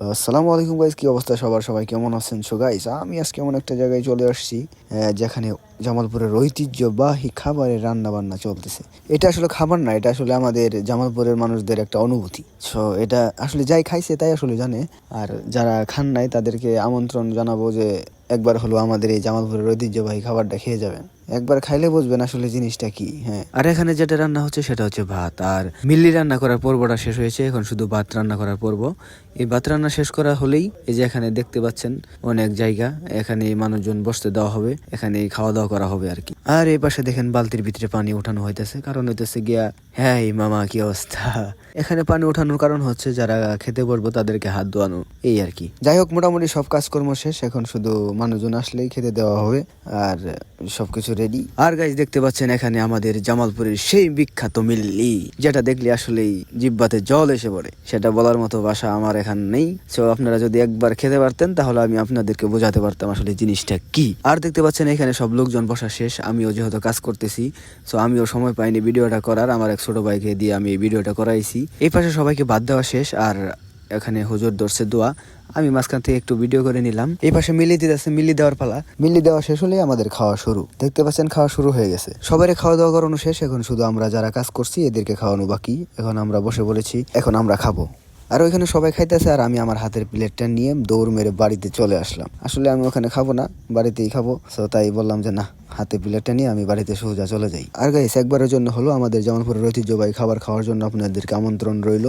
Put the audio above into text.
আসসালামু আলাইকুম গাইস, কি অবস্থা সবার? সবাই কেমন আছেন? সো গাইস, আমি আজকে এমন একটা জায়গায় চলে আসছি যেখানে জামালপুরের ঐতিহ্যবাহী খাবারের রান্না বান্না চলতেছে। এটা আসলে খাবার না, এটা আসলে আমাদের জামালপুরের মানুষদের একটা অনুভূতি। সো এটা আসলে যাই খাইছে তাই আসলে জানে। আর যারা খান নাই তাদেরকে আমন্ত্রণ জানাবো যে একবার হলো আমাদের এই জামালপুরের ঐতিহ্যবাহী খাবারটা খেয়ে যাবেন। একবার খাইলে বুঝবেন আসলে জিনিসটা কি। হ্যাঁ, আর এখানে যেটা রান্না হচ্ছে সেটা হচ্ছে ভাত। আর মিল্লি রান্না করার পর্বটা শেষ হয়েছে, এখন শুধু ভাত রান্না করার পর্ব। এই ভাত রান্না শেষ করা হলেই এই যে এখানে দেখতে পাচ্ছেন অনেক জায়গা, এখানে মানুষজন বসতে দেওয়া হবে, এখানে খাওয়া দাওয়া করা হবে আর কি। আর এই পাশে দেখেন বালতির ভিতরে পানি উঠানো হইতেছে, কারণ হইতেছে গিয়া হ্যাঁ এই মামা কি অবস্থা। এখানে পানি উঠানোর কারণ হচ্ছে যারা খেতে বসবো তাদেরকে হাত ধোয়ানো, এই আর কি। যাই হোক, মোটামুটি সব কাজকর্ম শেষ, এখন শুধু মানুষজন আসলেই খেতে দেওয়া হবে আর সবকিছু রেডি। আর গাইজ দেখতে পাচ্ছেন এখানে আমাদের জামালপুরের সেই বিখ্যাত মিল্লি, যেটা দেখলে আসলেই জিহ্বাতে জল এসে পড়ে, সেটা বলার মতো ভাষা আমার এখানে নেই। সো আপনারা যদি একবার খেতে পারতেন তাহলে আমি আপনাদেরকে বোঝাতে পারতাম আসলে জিনিসটা কি। আর দেখতে পাচ্ছেন এখানে সব লোকজন বসা শেষ, আমিও যেহেতু কাজ করতেছি সো আমিও সময় পাইনি ভিডিওটা করার, আমার এক ছোট ভাইকে দিয়ে আমি এই ভিডিওটা করাইছি। এই পাশে সবাইকে বাদ দেওয়া শেষ, আর এখানে হুজুর ধরছে দোয়া, আমি মাঝখান থেকে একটু ভিডিও করে নিলাম। এই পাশে মিলি দিতেছে, মিলি দেওয়ার পালা। মিলি দেওয়া শেষ হলে আমাদের খাওয়া শুরু। দেখতে পাচ্ছেন খাওয়া শুরু হয়ে গেছে, সবাই খাওয়া দাওয়া করানো শেষ, এখন শুধু আমরা যারা কাজ করছি এদেরকে খাওয়ানো বাকি। এখন আমরা বসে বলেছি, এখন আমরা খাবো। আর ওইখানে সবাই খাইতেছে আর আমি আমার হাতের প্লেটটা নিয়ে দৌড় মেরে বাড়িতে চলে আসলাম। আসলে আমি ওখানে খাবো না, বাড়িতেই খাবো। তো তাই বললাম যে না, হাতে প্লেটটা নিয়ে আমি বাড়িতে সোজা চলে যাই। আর গাইস, একবারের জন্য হলো আমাদের জামালপুরের ঐতিহ্যবাহী খাবার খাওয়ার জন্য আপনাদেরকে আমন্ত্রণ রইল।